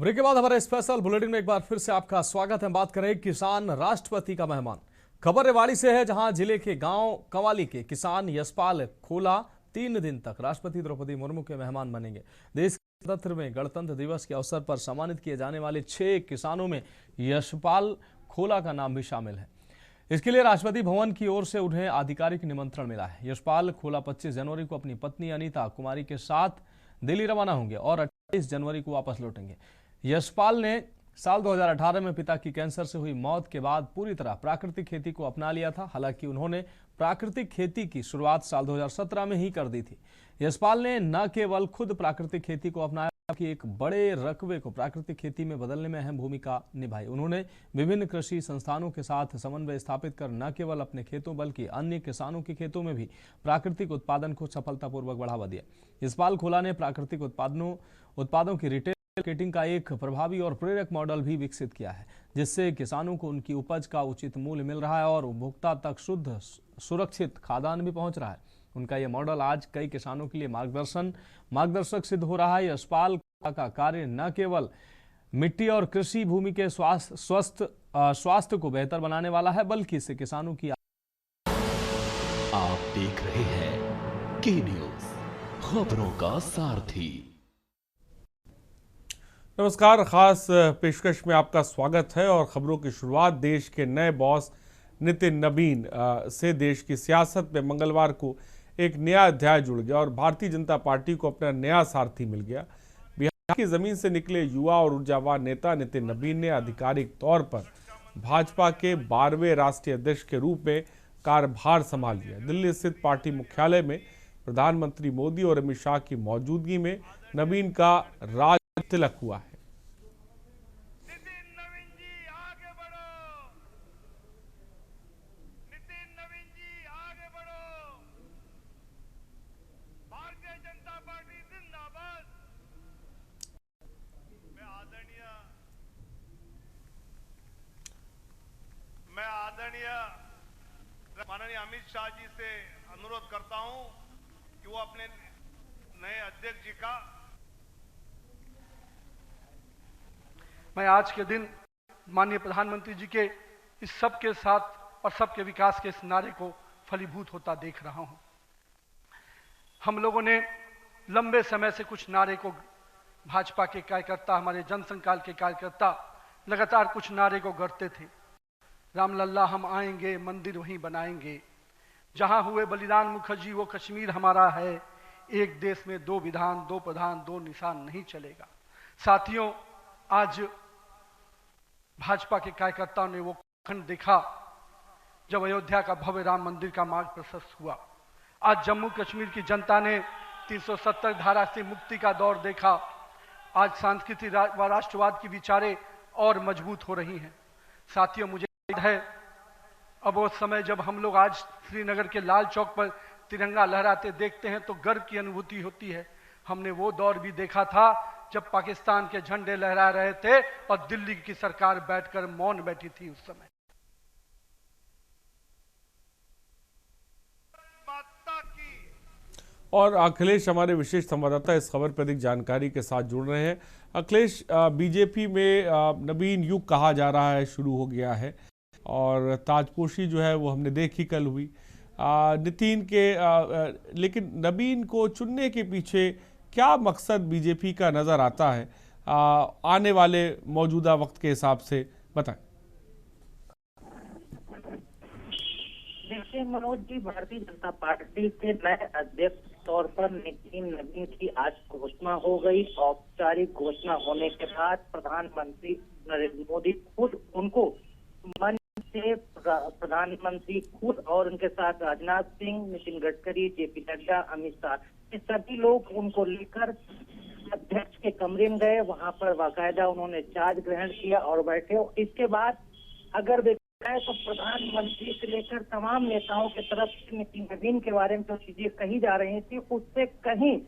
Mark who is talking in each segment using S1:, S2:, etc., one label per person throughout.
S1: Break के बाद हमारे स्पेशल बुलेटिन में एक बार फिर से आपका स्वागत है। बात करें किसान राष्ट्रपति का मेहमान। खबर रेवाड़ी से है, जहां जिले के गांव कवाली के किसान यशपाल खोला 3 दिन तक राष्ट्रपति द्रौपदी मुर्मू के मेहमान बनेंगे। देश के गणतंत्र में गणतंत्र दिवस के अवसर पर सम्मानित किए जाने वाले 6 किसानों में यशपाल खोला का नाम भी शामिल है। इसके लिए राष्ट्रपति भवन की ओर से उन्हें आधिकारिक निमंत्रण मिला है। यशपाल खोला 25 जनवरी को अपनी पत्नी अनीता कुमारी के साथ दिल्ली रवाना होंगे और 28 जनवरी को वापस लौटेंगे। यशपाल ने साल 2018 में पिता की कैंसर से हुई मौत के बाद पूरी तरह प्राकृतिक खेती को अपना लिया था। हालांकि उन्होंने प्राकृतिक खेती की शुरुआत साल 2017 में ही कर दी थी। यशपाल ने न केवल खुद प्राकृतिक खेती को अपनाया कि एक बड़े रकबे को प्राकृतिक खेती में बदलने में अहम भूमिका निभाई। उन्होंने विभिन्न कृषि संस्थानों के साथ समन्वय स्थापित कर न केवल अपने खेतों बल्कि अन्य किसानों के खेतों में भी प्राकृतिक उत्पादन को सफलतापूर्वक बढ़ावा दिया। यशपाल खोला ने प्राकृतिक उत्पादों की रिटेल मार्केटिंग का एक प्रभावी और प्रेरक मॉडल भी विकसित किया है, जिससे किसानों को उनकी उपज का उचित मूल्य मिल रहा है और उपभोक्ता तक शुद्ध सुरक्षित खाद्यान्न भी पहुंच रहा है। उनका यह मॉडल आज कई किसानों के लिए मार्गदर्शक सिद्ध हो रहा है। यशपाल का कार्य न केवल मिट्टी और कृषि भूमि के स्वास्थ्य को बेहतर बनाने वाला है, बल्कि इससे किसानों की।
S2: आप देख रहे हैं के न्यूज, खबरों का सारथी।
S3: नमस्कार, खास पेशकश में आपका स्वागत है और खबरों की शुरुआत देश के नए बॉस नितिन नवीन से। देश की सियासत में मंगलवार को एक नया अध्याय जुड़ गया और भारतीय जनता पार्टी को अपना नया सारथी मिल गया। बिहार की जमीन से निकले युवा और ऊर्जावान नेता नितिन नवीन ने आधिकारिक तौर पर भाजपा के 12वें राष्ट्रीय अध्यक्ष के रूप में कार्यभार संभाल लिया। दिल्ली स्थित पार्टी मुख्यालय में प्रधानमंत्री मोदी और अमित शाह की मौजूदगी में नवीन का राज तिलक हुआ है।
S4: मैं आदरणीय माननीय अमित शाह जी से अनुरोध करता हूं कि वो अपने नए अध्यक्ष जी का।
S5: मैं आज के दिन माननीय प्रधानमंत्री जी के इस सबके साथ और सबके विकास के इस नारे को फलीभूत होता देख रहा हूं। हम लोगों ने लंबे समय से कुछ नारे को, भाजपा के कार्यकर्ता, हमारे जनसंकाल के कार्यकर्ता लगातार कुछ नारे को गढ़ते थे। रामलल्ला हम आएंगे, मंदिर वहीं बनाएंगे, जहां हुए बलिदान मुखर्जी वो कश्मीर हमारा है, एक देश में 2 विधान 2 प्रधान 2 निशान नहीं चलेगा। साथियों, आज भाजपा के कार्यकर्ताओं ने वो खंड देखा जब अयोध्या का भव्य राम मंदिर का मार्ग प्रशस्त हुआ। आज जम्मू कश्मीर की जनता ने 370 धारा से मुक्ति का दौर देखा। आज सांस्कृतिक व राष्ट्रवाद की विचारें और मजबूत हो रही हैं। साथियों, मुझे है अब वो समय जब हम लोग आज श्रीनगर के लाल चौक पर तिरंगा लहराते देखते हैं तो गर्व की अनुभूति होती है। हमने वो दौर भी देखा था जब पाकिस्तान के झंडे लहरा रहे थे और दिल्ली की सरकार बैठकर मौन बैठी थी उस समय।
S3: और अखिलेश हमारे विशेष संवाददाता इस खबर पर अधिक जानकारी के साथ जुड़ रहे हैं। अखिलेश, बीजेपी में नवीन युग कहा जा रहा है शुरू हो गया है और ताजपोशी जो है वो हमने देखी कल हुई नितिन के, लेकिन नवीन को चुनने के पीछे क्या मकसद बीजेपी का नजर आता है आने वाले मौजूदा वक्त के हिसाब से, बताएं।
S6: देखिए मनोज जी, भारतीय जनता पार्टी के नए अध्यक्ष तौर पर नितिन नवीन की आज घोषणा हो गई। औपचारिक घोषणा होने के बाद प्रधानमंत्री नरेंद्र मोदी खुद उनको मंच से, प्रधानमंत्री खुद और उनके साथ राजनाथ सिंह, नितिन गडकरी, जेपी नड्डा, अमित शाह, ये सभी लोग उनको लेकर अध्यक्ष के कमरे में गए। वहां पर बाकायदा उन्होंने चार्ज ग्रहण किया और बैठे। इसके बाद अगर देखा जाए तो प्रधानमंत्री से लेकर तमाम नेताओं की तरफ से नितिन नवीन के बारे में जो चीजें कही जा रही थी उससे कहीं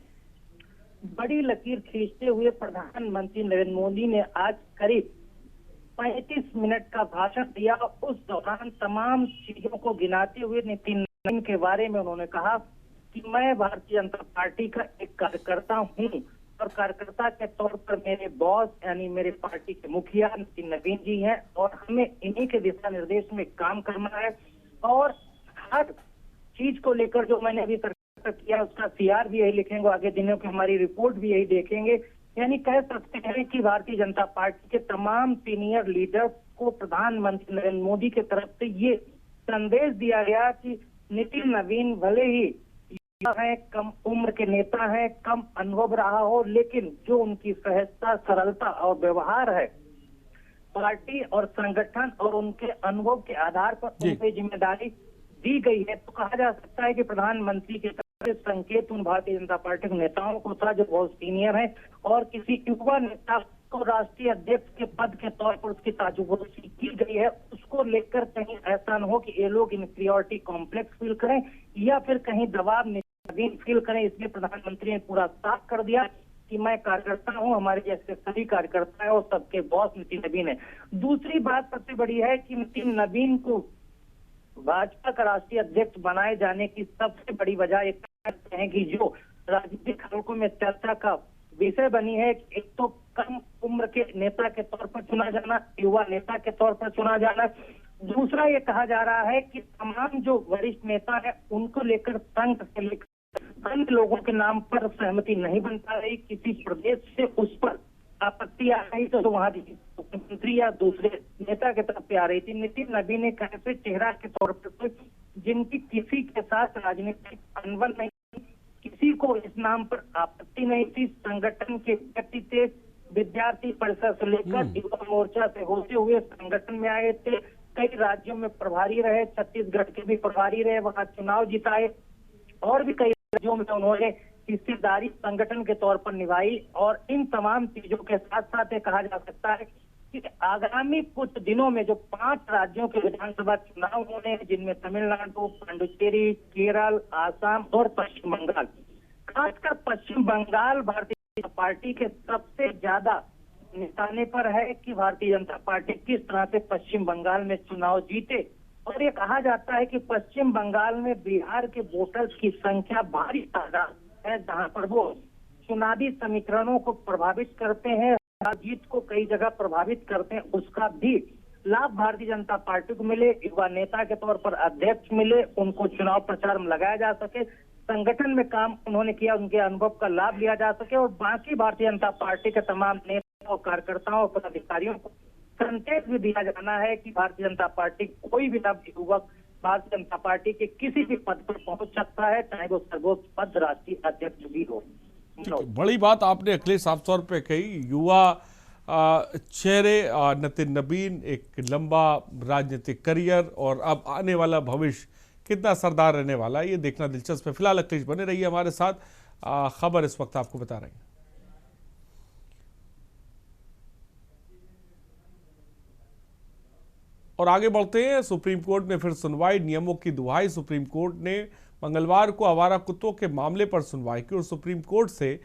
S6: बड़ी लकीर खींचते हुए प्रधानमंत्री नरेंद्र मोदी ने आज करीब 35 मिनट का भाषण दिया। उस दौरान तमाम चीजों को गिनाते हुए नितिन नवीन के बारे में उन्होंने कहा कि मैं भारतीय जनता पार्टी का एक कार्यकर्ता हूं और कार्यकर्ता के तौर पर मेरे बॉस यानी मेरे पार्टी के मुखिया नितिन नवीन जी हैं और हमें इन्हीं के दिशा निर्देश में काम करना है। और हर चीज को लेकर जो मैंने अभी तक किया उसका सीआर भी यही लिखेंगे, आगे दिनों की हमारी रिपोर्ट भी यही देखेंगे। यानी कह सकते हैं कि भारतीय जनता पार्टी के तमाम सीनियर लीडर्स को प्रधानमंत्री नरेंद्र मोदी की तरफ से ये संदेश दिया गया कि नितिन नवीन भले ही है, कम उम्र के नेता है, कम अनुभव रहा हो, लेकिन जो उनकी सहजता, सरलता और व्यवहार है, पार्टी और संगठन और उनके अनुभव के आधार पर उन पे जिम्मेदारी दी गई है। तो कहा जा सकता है कि प्रधानमंत्री के तरफ से संकेत उन भारतीय जनता पार्टी के नेताओं को था जो बहुत सीनियर है और किसी युवा नेता को राष्ट्रीय अध्यक्ष के पद के तौर पर उसकी ताजुबोज़ी की गई है, उसको लेकर कहीं ऐसा न हो कि ये लोग इन्फीरियरिटी कॉम्प्लेक्स फील करें या फिर कहीं दबाव नवीन फील करें। इसलिए प्रधानमंत्री ने पूरा साफ कर दिया कि मैं कार्यकर्ता हूं, हमारे जैसे सभी कार्यकर्ता है और सबके बॉस नितिन नवीन है। दूसरी बात सबसे बड़ी है कि नितिन नवीन को भाजपा का राष्ट्रीय अध्यक्ष बनाए जाने की सबसे बड़ी वजह एक है कि जो राजनीतिक हलकों में चर्चा का विषय बनी है, एक तो कम उम्र के नेता के तौर पर चुना जाना, युवा नेता के तौर पर चुना जाना। दूसरा ये कहा जा रहा है कि तमाम जो वरिष्ठ नेता है उनको लेकर संघ से लेकर अन्य लोगों के नाम पर सहमति नहीं बन पा रही, किसी प्रदेश से उस पर आपत्ति आ रही तो वहां मुख्यमंत्री या दूसरे नेता की तरफ से आ रही थी। नितिन नवीन एक ऐसे चेहरा के तौर पर जिनकी किसी के साथ राजनीतिक अनबन नहीं, किसी को इस नाम पर आपत्ति नहीं थी। संगठन के व्यक्ति थे, विद्यार्थी परिषद से लेकर युवा मोर्चा से होते हुए संगठन में आए थे, कई राज्यों में प्रभारी रहे, छत्तीसगढ़ के भी प्रभारी रहे, वहां चुनाव जिताए और भी कई राज्यों में उन्होंने हिस्सेदारी संगठन के तौर पर निभाई। और इन तमाम चीजों के साथ साथ ये कहा जा सकता है कि आगामी कुछ दिनों में जो 5 राज्यों के विधानसभा चुनाव होने हैं, जिनमें तमिलनाडु, पुडुचेरी, केरल, आसाम और पश्चिम बंगाल, खासकर पश्चिम बंगाल भारतीय जनता पार्टी के सबसे ज्यादा निशाने पर है कि भारतीय जनता पार्टी किस तरह से पश्चिम बंगाल में चुनाव जीते। और ये कहा जाता है कि पश्चिम बंगाल में बिहार के वोटर्स की संख्या भारी तादाद है, जहां पर वो चुनावी समीकरणों को प्रभावित करते हैं, जीत को कई जगह प्रभावित करते हैं, उसका भी लाभ भारतीय जनता पार्टी को मिले, युवा नेता के तौर पर अध्यक्ष मिले, उनको चुनाव प्रचार में लगाया जा सके, संगठन में काम उन्होंने किया, उनके अनुभव का लाभ लिया जा सके और बाकी भारतीय जनता पार्टी के तमाम नेताओं, कार्यकर्ताओं और पदाधिकारियों को संकेत भी दिया जाना है कि भारतीय जनता पार्टी कोई भी नव युवक भारतीय जनता पार्टी के किसी भी पद पर पहुंच सकता है, चाहे वो सर्वोच्च पद राष्ट्रीय अध्यक्ष भी हो।
S3: बड़ी बात आपने अखिलेश साफ तौर पे कही, युवा चेहरे नितिन नवीन, एक लंबा राजनीतिक करियर और अब आने वाला भविष्य कितना सरदार रहने वाला है, ये देखना दिलचस्प है। फिलहाल अखिलेश बने रहिए हमारे साथ, खबर इस वक्त आपको बता रहे हैं। और आगे बढ़ते हैं, सुप्रीम कोर्ट में फिर सुनवाई, नियमों की दुहाई। सुप्रीम कोर्ट ने मंगलवार को आवारा कुत्तों के मामले पर सुनवाई की और सुप्रीम कोर्ट से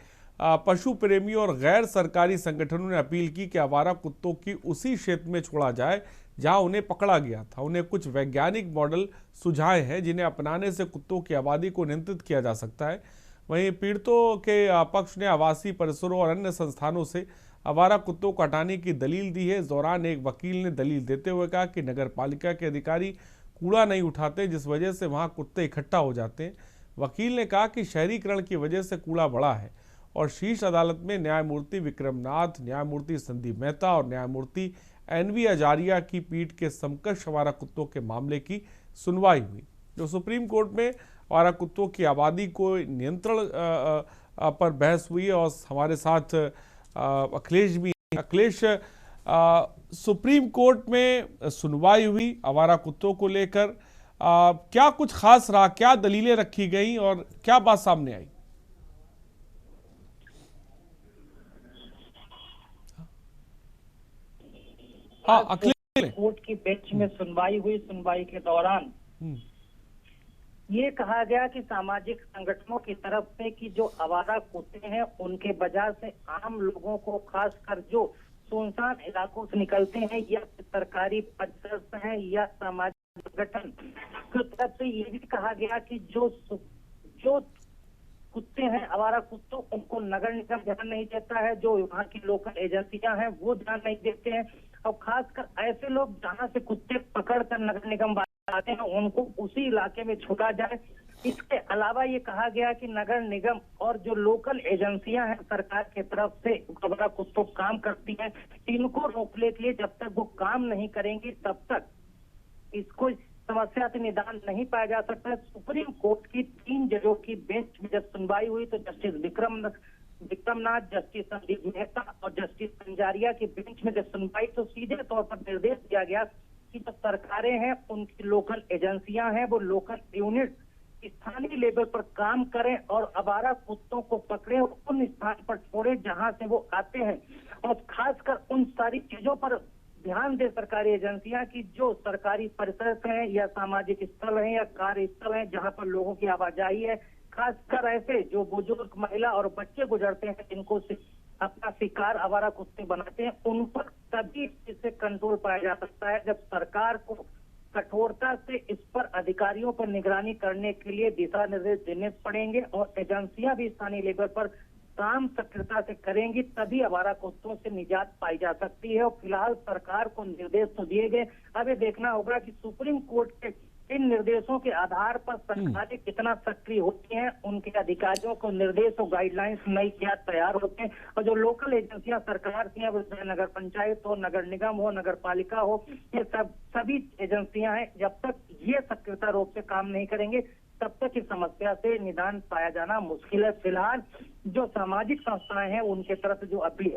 S3: पशु प्रेमी और गैर सरकारी संगठनों ने अपील की कि आवारा कुत्तों की उसी क्षेत्र में छोड़ा जाए जहां उन्हें पकड़ा गया था। उन्हें कुछ वैज्ञानिक मॉडल सुझाए हैं जिन्हें अपनाने से कुत्तों की आबादी को नियंत्रित किया जा सकता है। वहीं पीड़ितों के पक्ष ने आवासीय परिसरों और अन्य संस्थानों से आवारा कुत्तों को हटाने की दलील दी है। इस दौरान एक वकील ने दलील देते हुए कहा कि नगर पालिका के अधिकारी कूड़ा नहीं उठाते, जिस वजह से वहां कुत्ते इकट्ठा हो जाते हैं। वकील ने कहा कि शहरीकरण की वजह से कूड़ा बढ़ा है और शीर्ष अदालत में न्यायमूर्ति विक्रमनाथ, न्यायमूर्ति संदीप मेहता और न्यायमूर्ति एनवी आचार्य की पीठ के समकक्ष आवारा कुत्तों के मामले की सुनवाई हुई। जो सुप्रीम कोर्ट में आवारा कुत्तों की आबादी को नियंत्रण पर बहस हुई है और हमारे साथ अखिलेश भी। अखिलेश, सुप्रीम कोर्ट में सुनवाई हुई आवारा कुत्तों को लेकर, क्या कुछ खास रहा, क्या दलीलें रखी गई और क्या बात सामने आई? हाँ, अखिलेश,
S6: कोर्ट की बेंच में सुनवाई हुई। सुनवाई के दौरान ये कहा गया कि सामाजिक संगठनों की तरफ से कि जो आवारा कुत्ते हैं उनके वजह से आम लोगों को, खासकर जो सुनसान इलाकों से निकलते हैं या सरकारी पदस्थ हैं या सामाजिक संगठन की तरफ से ये भी कहा गया कि जो कुत्ते हैं, आवारा कुत्तों, उनको नगर निगम ध्यान नहीं देता है, जो वहाँ की लोकल एजेंसियां हैं वो ध्यान नहीं देते हैं। और खासकर ऐसे लोग जहाँ से कुत्ते पकड़ कर नगर निगम आते हैं उनको उसी इलाके में छोड़ा जाए। इसके अलावा ये कहा गया कि नगर निगम और जो लोकल एजेंसियां हैं सरकार की तरफ से आवारा कुत्तों काम करती हैं, इनको रोकने के लिए जब तक वो काम नहीं करेंगी तब तक इसको समस्या से निदान नहीं पाया जा सकता है। सुप्रीम कोर्ट की 3 जजों की बेंच में जब सुनवाई हुई तो जस्टिस विक्रमनाथ, जस्टिस संदीप मेहता और जस्टिस पंजारिया की बेंच में जब सुनवाई तो सीधे तौर पर निर्देश दिया गया कि जो सरकारें हैं उनकी लोकल एजेंसियां हैं वो लोकल यूनिट स्थानीय लेवल पर काम करें और आवारा कुत्तों को पकड़े और उन स्थान पर छोड़े जहां से वो आते हैं, और खासकर उन सारी चीजों पर ध्यान दे सरकारी एजेंसियां की जो सरकारी परिसर हैं या सामाजिक स्थल हैं या कार्यस्थल हैं जहां पर लोगों की आवाजाही है, खासकर ऐसे जो बुजुर्ग, महिला और बच्चे गुजरते हैं जिनको अपना शिकार आवारा कुत्ते बनाते हैं, उन पर तभी इससे कंट्रोल पाया जा सकता है जब सरकार को कठोरता से इस पर अधिकारियों पर निगरानी करने के लिए दिशा निर्देश देने पड़ेंगे और एजेंसियां भी स्थानीय लेवल पर काम सक्रियता से करेंगी, तभी आवारा कुत्तों से निजात पाई जा सकती है। और फिलहाल सरकार को निर्देश तो दिए गए, अब ये देखना होगा कि सुप्रीम कोर्ट के इन निर्देशों के आधार पर सरकारें कितना सक्रिय होती हैं, उनके अधिकारियों को निर्देश और गाइडलाइंस नई क्या तैयार होते हैं, और जो लोकल एजेंसियां सरकार की हैं, नगर पंचायत हो, नगर निगम हो, नगर पालिका हो, ये सभी एजेंसियां हैं, जब तक ये सक्रियता रूप से काम नहीं करेंगे तब तक इस समस्या से निदान पाया जाना मुश्किल है। फिलहाल जो सामाजिक संस्थाएं हैं उनके तरफ से जो अभी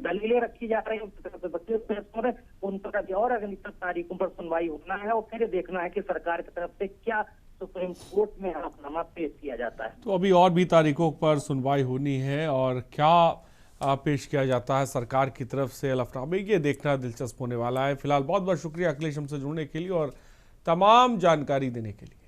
S6: दलीलें रखी जा रही है उनकी तरफ से वकील पेश हो रहे, उन पर अभी और अगली 7 तारीखों पर सुनवाई होना है और फिर देखना है कि सरकार की तरफ से क्या सुप्रीम कोर्ट में हलफनामा पेश किया जाता है।
S3: तो अभी और भी तारीखों पर सुनवाई होनी है और क्या पेश किया जाता है सरकार की तरफ से हलफनामे, ये देखना दिलचस्प होने वाला है। फिलहाल बहुत बहुत शुक्रिया अखिलेश हमसे जुड़ने के लिए और तमाम जानकारी देने के लिए।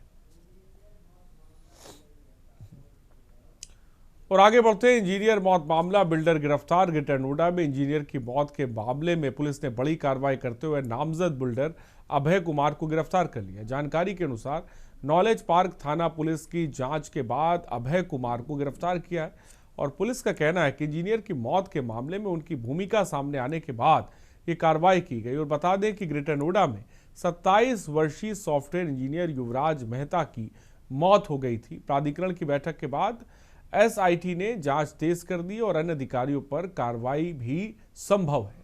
S3: और आगे बढ़ते हैं, इंजीनियर मौत मामला, बिल्डर गिरफ्तार। ग्रेटर नोएडा में इंजीनियर की मौत के मामले में पुलिस ने बड़ी कार्रवाई करते हुए नामजद बिल्डर अभय कुमार को गिरफ्तार कर लिया। जानकारी के अनुसार नॉलेज पार्क थाना पुलिस की जांच के बाद अभय कुमार को गिरफ्तार किया है और पुलिस का कहना है कि इंजीनियर की मौत के मामले में उनकी भूमिका सामने आने के बाद ये कार्रवाई की गई। और बता दें कि ग्रेटर नोएडा में 27 वर्षीय सॉफ्टवेयर इंजीनियर युवराज मेहता की मौत हो गई थी। प्राधिकरण की बैठक के बाद एसआईटी ने जांच तेज कर दी और अन्य अधिकारियों पर कार्रवाई भी संभव है।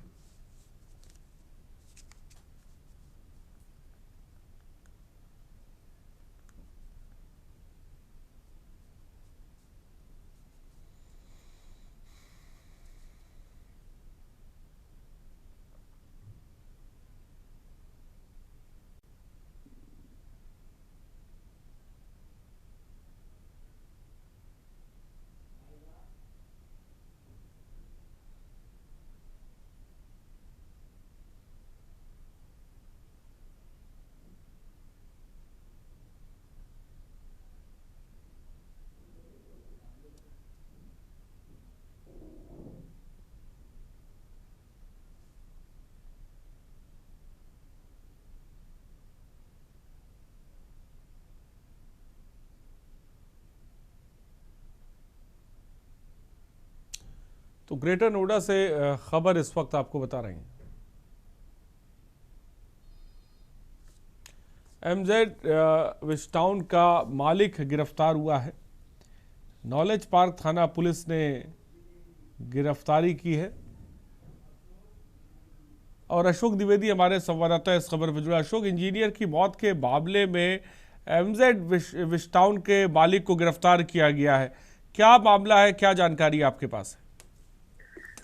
S3: तो ग्रेटर नोएडा से खबर इस वक्त आपको बता रहे हैं। एमजेड विस्टाउन का मालिक गिरफ्तार हुआ है। नॉलेज पार्क थाना पुलिस ने गिरफ्तारी की है और अशोक द्विवेदी हमारे संवाददाता इस खबर पर जुड़ा। अशोक, इंजीनियर की मौत के मामले में एमजेड विस्टाउन के मालिक को गिरफ्तार किया गया है, क्या मामला है, क्या जानकारी आपके पास है?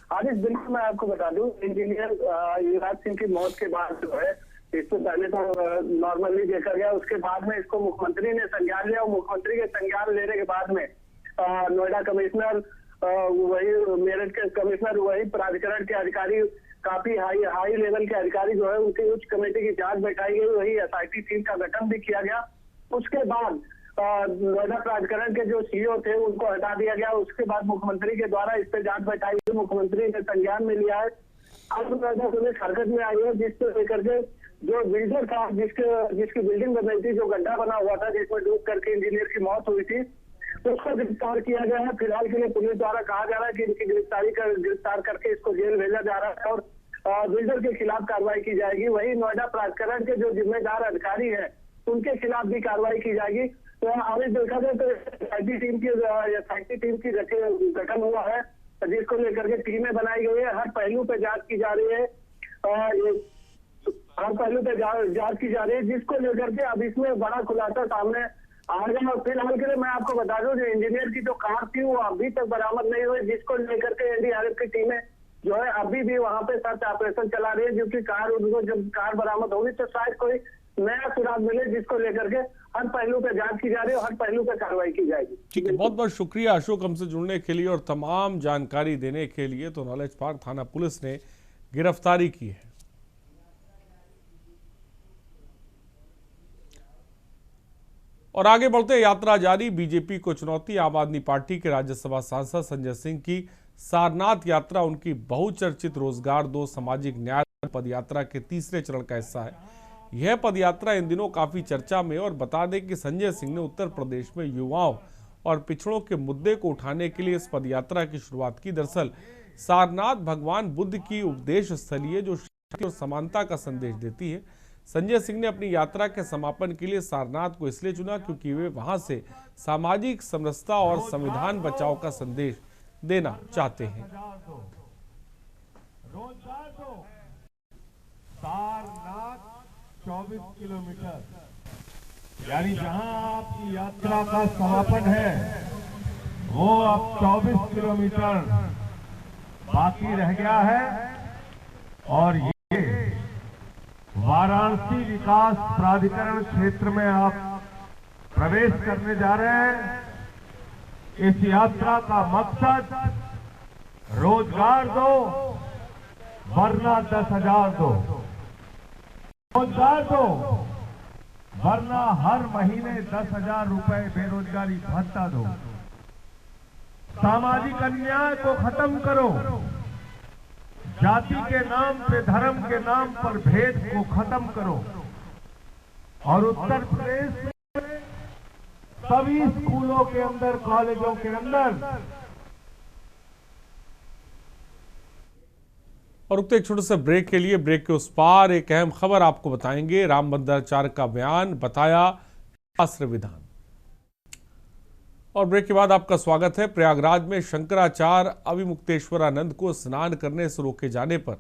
S7: आज इस बिल्कुल मैं आपको बता दूं, इंजीनियर युवराज सिंह की मौत के बाद जो है, इससे पहले तो नॉर्मली देखा गया, उसके बाद में इसको मुख्यमंत्री ने संज्ञान लिया और मुख्यमंत्री के संज्ञान लेने के बाद में नोएडा कमिश्नर, वही मेरठ के कमिश्नर, वही प्राधिकरण के अधिकारी, काफी हाई लेवल के अधिकारी जो है उनकी उच्च कमेटी की जांच बैठाई गई, वही एसआईटी टीम का गठन भी किया गया। उसके बाद नोएडा प्राधिकरण के जो सीईओ थे उनको हटा दिया गया। उसके बाद मुख्यमंत्री के द्वारा इस पे जांच बैठाई गई, मुख्यमंत्री ने संज्ञान में लिया है। अब नोएडा पुलिस हरकत में आई है, जिसको लेकर के जो बिल्डर था, जिसकी बिल्डिंग बन रही थी, जो गड्ढा बना हुआ था जिसमें डूब करके इंजीनियर की मौत हुई थी, उसको गिरफ्तार किया गया है। फिलहाल के लिए पुलिस द्वारा कहा जा रहा है कि इनकी गिरफ्तार करके इसको जेल भेजा जा रहा है और बिल्डर के खिलाफ कार्रवाई की जाएगी। वही नोएडा प्राधिकरण के जो जिम्मेदार अधिकारी है उनके खिलाफ भी कार्रवाई की जाएगी। तो आगे देखा जाए तो एसआईटी टीम की गठन हुआ है, जिसको लेकर के टीमें बनाई गई है। हर पहलू पे जांच की जा रही है जिसको लेकर के अब इसमें बड़ा खुलासा सामने आ गया। और फिलहाल के लिए मैं आपको बता दूं, जो इंजीनियर की जो कार थी वो अभी तक बरामद नहीं हुई, जिसको लेकर के एनडीआरएफ की टीमें जो है अभी भी वहां पे सर्च ऑपरेशन चला रही है, क्योंकि जब कार बरामद होगी तो शायद कोई नया सुराग मिले, जिसको लेकर के हर पहलू पे जांच की जा रही है और हर पहलू पे कार्रवाई की जाएगी।
S3: ठीक है, बहुत बहुत शुक्रिया अशोक हमसे जुड़ने के लिए और तमाम जानकारी देने के लिए। तो नॉलेज पार्क थाना पुलिस ने गिरफ्तारी की है। और आगे बढ़ते यात्रा जारी, बीजेपी को चुनौती। आम आदमी पार्टी के राज्यसभा सांसद संजय सिंह की सारनाथ यात्रा उनकी बहुचर्चित रोजगार दो सामाजिक न्याय पदयात्रा के तीसरे चरण का हिस्सा है। यह पदयात्रा इन दिनों काफी चर्चा में। और बता दें कि संजय सिंह ने उत्तर प्रदेश में युवाओं और पिछड़ों के मुद्दे को उठाने के लिए इस पदयात्रा की शुरुआत की। दरअसल सारनाथ भगवान बुद्ध की उपदेश स्थली है जो शांति और समानता का संदेश देती है। संजय सिंह ने अपनी यात्रा के समापन के लिए सारनाथ को इसलिए चुना क्योंकि वे वहां से सामाजिक समरसता और संविधान बचाओ का संदेश देना चाहते हैं।
S8: सारनाथ 24 किलोमीटर, यानी जहां आपकी यात्रा का समापन है वो अब 24 किलोमीटर बाकी रह गया है। और ये वाराणसी विकास प्राधिकरण क्षेत्र में आप प्रवेश करने जा रहे हैं। इस यात्रा का मकसद रोजगार दो वरना 10,000 दो, रोजगार दो वरना हर महीने 10,000 रुपए बेरोजगारी भत्ता दो, सामाजिक अन्याय को खत्म करो, जाति के नाम पे धर्म के नाम पर भेद को खत्म करो। और उत्तर प्रदेश में सभी स्कूलों के अंदर, कॉलेजों के अंदर
S3: और रुकते एक छोटे से ब्रेक के लिए। ब्रेक के उस पार एक अहम खबर आपको बताएंगे। राम मंदिराचार्य का बयान बताया शास्त्र विधान। और ब्रेक के बाद आपका स्वागत है। प्रयागराज में शंकराचार्य अविमुक्तेश्वरानंद को स्नान करने से रोके जाने पर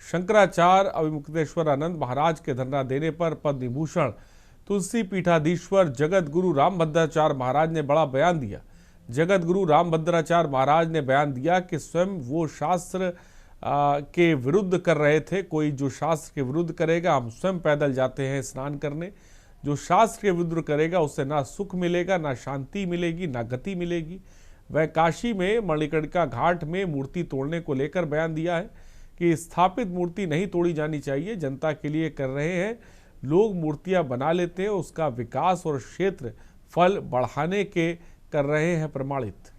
S3: शंकराचार्य अविमुक्तेश्वरानंद महाराज के धरना देने पर पद्म विभूषण तुलसी पीठाधीश्वर जगत गुरु रामभद्राचार्य महाराज ने बड़ा बयान दिया। जगत गुरु रामभद्राचार्य महाराज ने बयान दिया कि स्वयं वो शास्त्र के विरुद्ध कर रहे थे। कोई जो शास्त्र के विरुद्ध करेगा, हम स्वयं पैदल जाते हैं स्नान करने, जो शास्त्र के विरुद्ध करेगा उससे ना सुख मिलेगा, ना शांति मिलेगी, ना गति मिलेगी। वह काशी में मणिकर्णिका घाट में मूर्ति तोड़ने को लेकर बयान दिया है कि स्थापित मूर्ति नहीं तोड़ी जानी चाहिए, जनता के लिए कर रहे हैं लोग, मूर्तियां बना लेते हैं, उसका विकास और क्षेत्र फल बढ़ाने के कर रहे हैं प्रमाणित।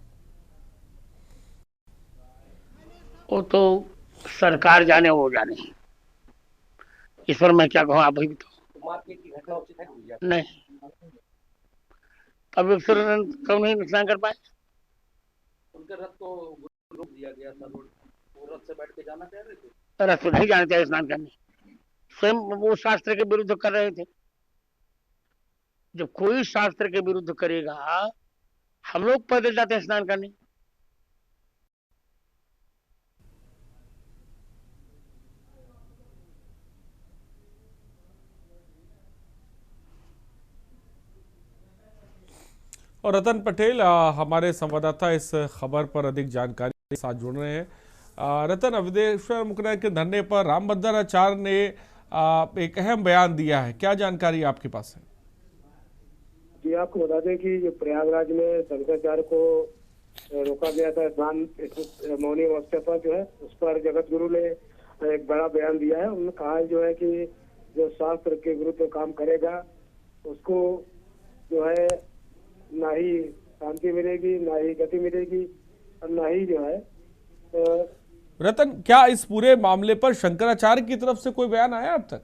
S9: वो तो सरकार जाने वो जाने, इस पर मैं क्या कहूँ। अभी भी तो नहीं, अब क्यों नहीं स्नान कर पाए? उनके रथ को रोक दिया गया था, वो रथ से बैठ के जाना चाह रहे थे, रथ से नहीं जाना चाहिए स्नान करने, स्वयं वो शास्त्र के विरुद्ध कर रहे थे। जब कोई शास्त्र के विरुद्ध करेगा, हम लोग पैदल जाते हैं स्नान करने।
S3: और रतन पटेल हमारे संवाददाता इस खबर पर अधिक जानकारी के साथ जुड़ रहे हैं। रतन, अविमुक्तेश्वर मुकने के धरने पर रामभद्राचार्य ने एक अहम बयान दिया है, क्या जानकारी आपके पास है?
S7: जी, आपको बता दें कि जो प्रयागराज में शंकराचार्य को रोका गया था स्नान मौनी अवस्था पर, जो है उस पर जगत गुरु ने एक बड़ा बयान दिया है। उन्होंने कहा जो है कि जो शास्त्र के विरुद्ध काम करेगा उसको जो है ना ही शांति मिलेगी, ना ही गति मिलेगी और ना ही जो है
S3: रतन, क्या इस पूरे मामले पर शंकराचार्य की तरफ से कोई बयान आया अब तक?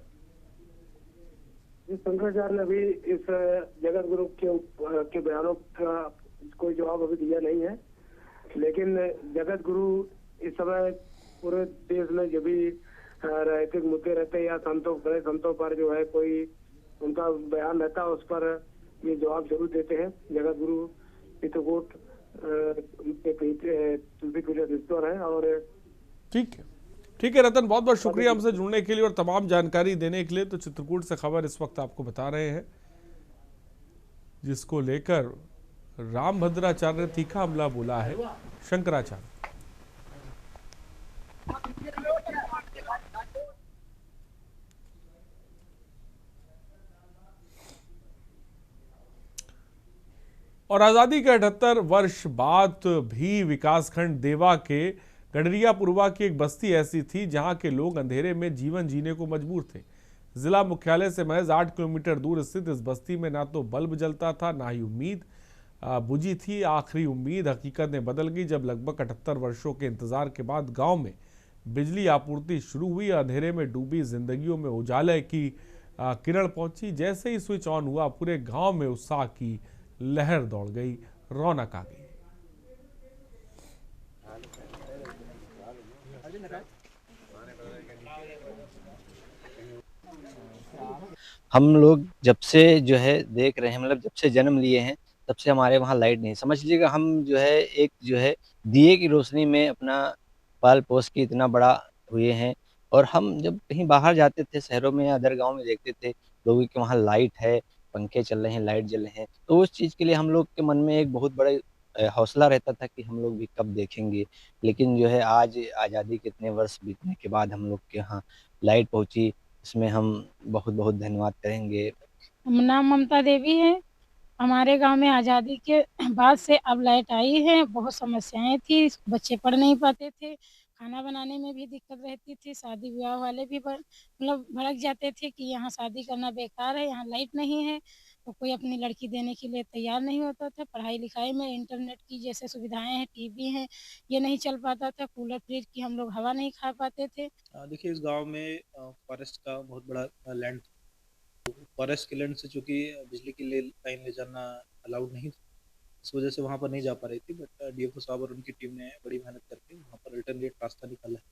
S7: शंकराचार्य ने अभी इस जगत गुरु के बयानों का कोई जवाब अभी दिया नहीं है। लेकिन जगत गुरु इस समय पूरे देश में जो भी राजनीतिक मुद्दे रहते हैं या बड़े संतों पर जो है कोई उनका बयान रहता है, उस पर ये जवाब जरूर देते हैं। जगत गुरु चित्रकूट तुलसी पूजा है। और
S3: ठीक है रतन, बहुत बहुत शुक्रिया हमसे जुड़ने के लिए और तमाम जानकारी देने के लिए। तो चित्रकूट से खबर इस वक्त आपको बता रहे हैं, जिसको लेकर रामभद्राचार्य ने तीखा हमला बोला है शंकराचार्य। और आजादी के 78 वर्ष बाद भी विकासखंड देवा के गडरिया पुरवा की एक बस्ती ऐसी थी जहां के लोग अंधेरे में जीवन जीने को मजबूर थे। जिला मुख्यालय से महज 8 किलोमीटर दूर स्थित इस बस्ती में ना तो बल्ब जलता था, ना ही उम्मीद बुझी थी। आखिरी उम्मीद हकीकत में बदल गई जब लगभग 78 वर्षों के इंतजार के बाद गांव में बिजली आपूर्ति शुरू हुई। अंधेरे में डूबी जिंदगियों में उजाले की किरण पहुंची। जैसे ही स्विच ऑन हुआ, पूरे गांव में उत्साह की लहर दौड़ गई, रौनक आ गई।
S10: हम लोग जब से जो है देख रहे हैं, मतलब जब से जन्म लिए हैं तब से हमारे वहाँ लाइट नहीं। समझ लीजिएगा हम जो है एक जो है दिए की रोशनी में अपना पाल पोस के इतना बड़ा हुए हैं। और हम जब कहीं बाहर जाते थे, शहरों में या अदर गांव में, देखते थे लोगों के वहाँ लाइट है, पंखे चल रहे हैं, लाइट जल रहे हैं, तो उस चीज़ के लिए हम लोग के मन में एक बहुत बड़ा हौसला रहता था कि हम लोग भी कब देखेंगे। लेकिन जो है आज आज़ादी के इतने वर्ष बीतने के बाद हम लोग के यहाँ लाइट पहुँची, इसमें हम बहुत बहुत धन्यवाद करेंगे।
S11: नाम ममता देवी है। हमारे गांव में आज़ादी के बाद से अब लाइट आई है। बहुत समस्याएं थी, बच्चे पढ़ नहीं पाते थे, खाना बनाने में भी दिक्कत रहती थी, शादी विवाह वाले भी मतलब भड़क जाते थे कि यहाँ शादी करना बेकार है, यहाँ लाइट नहीं है, तो कोई अपनी लड़की देने के लिए तैयार नहीं होता था। पढ़ाई लिखाई में इंटरनेट की जैसे सुविधाएं हैं, टीवी हैं, ये नहीं चल पाता था। कूलर फ्रिज की हम लोग हवा नहीं खा पाते थे।
S12: देखिए, इस गांव में फॉरेस्ट का बहुत बड़ा लैंड, फॉरेस्ट के लैंड से चूंकि बिजली की लाइन ले जाना अलाउड नहीं था, इस वजह से वहाँ पर नहीं जा पा रही थी। बट डीएफओ साहब और उनकी टीम ने बड़ी मेहनत करके वहाँ पर अल्टरनेट रास्ता निकाला है,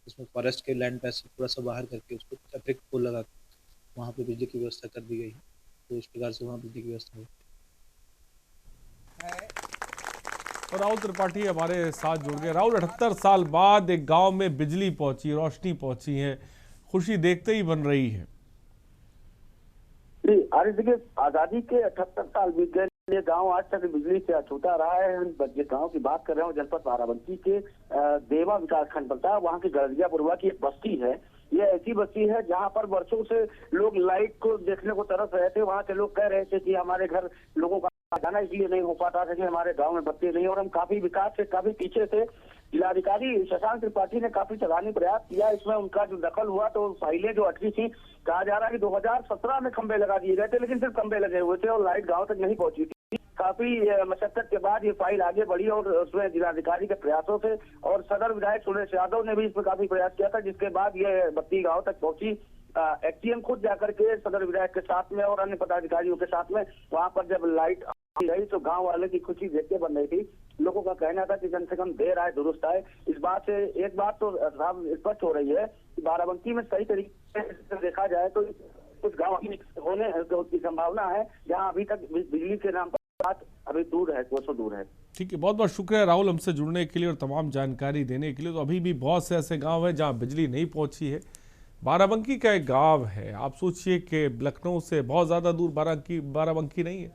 S12: उसमें फॉरेस्ट के लैंड पैसे थोड़ा सा बाहर करके उसको अतिरिक्त पोल लगा के वहाँ पे बिजली की व्यवस्था कर दी गई है। तो इस प्रकार से वहाँ बिजली की व्यवस्था हुई।
S3: और राहुल त्रिपाठी हमारे साथ जुड़ गए। राहुल, 78 साल बाद एक गांव में बिजली पहुंची, रोशनी पहुंची है, खुशी देखते ही बन रही है।
S7: आज देखिए, आजादी के 78 साल बीत गए, ये गांव आज तक बिजली से अछूता रहा है। जिस गांव की बात कर रहे हैं जनपद बाराबंकी के देवा विकासखंड पड़ता है, वहाँ की गडरिया पुरवा की एक बस्ती है। ये ऐसी बस्ती है जहाँ पर वर्षों से लोग लाइट को देखने को तरस रहे थे। वहाँ के लोग कह रहे थे कि हमारे घर लोगों का जाना इसलिए नहीं हो पाता था कि हमारे गांव में बत्ती नहीं, और हम काफी विकास से काफी पीछे थे। जिलाधिकारी शशांक त्रिपाठी ने काफी सराहनीय प्रयास किया। इसमें उनका जो दखल हुआ, तो फाइलें जो अटकी थी, कहा जा रहा है कि 2017 में खंबे लगा दिए गए थे, लेकिन सिर्फ खंबे लगे हुए थे और लाइट गाँव तक नहीं पहुंची थी। काफी मशक्कत के बाद ये फाइल आगे बढ़ी और उसमें जिलाधिकारी के प्रयासों से और सदर विधायक सुरेश यादव ने भी इसमें काफी प्रयास किया था, जिसके बाद ये बत्ती गाँव तक पहुंची। एसडीएम खुद जाकर के सदर विधायक के साथ में और अन्य पदाधिकारियों के साथ में वहां पर जब लाइट रही तो गांव वाले की खुशी देख के बन रही थी। लोगों का कहना था कि कम से कम देर आए दुरुस्त आए। इस बात से एक बात तो साफ स्पष्ट हो रही है कि बाराबंकी में सही तरीके से देखा जाए तो कुछ गाँव होने की संभावना है जहाँ अभी तक बिजली के नाम पर बात अभी दूर है, कोसों दूर है।
S3: ठीक है, बहुत बहुत शुक्रिया राहुल हमसे जुड़ने के लिए और तमाम जानकारी देने के लिए। तो अभी भी बहुत से ऐसे गाँव हैं जहाँ बिजली नहीं पहुँची है। बाराबंकी का एक गांव है, आप सोचिए कि लखनऊ से बहुत ज़्यादा दूर बाराबंकी नहीं है।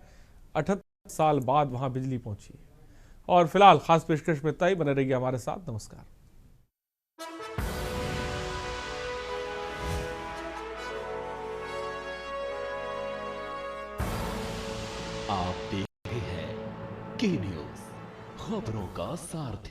S3: 78 साल बाद वहां बिजली पहुंची है। और फिलहाल खास पेशकश में इतना ही, बने रहिए हमारे साथ। नमस्कार।
S2: आप देख रहे हैं के न्यूज़, खबरों का सारथी।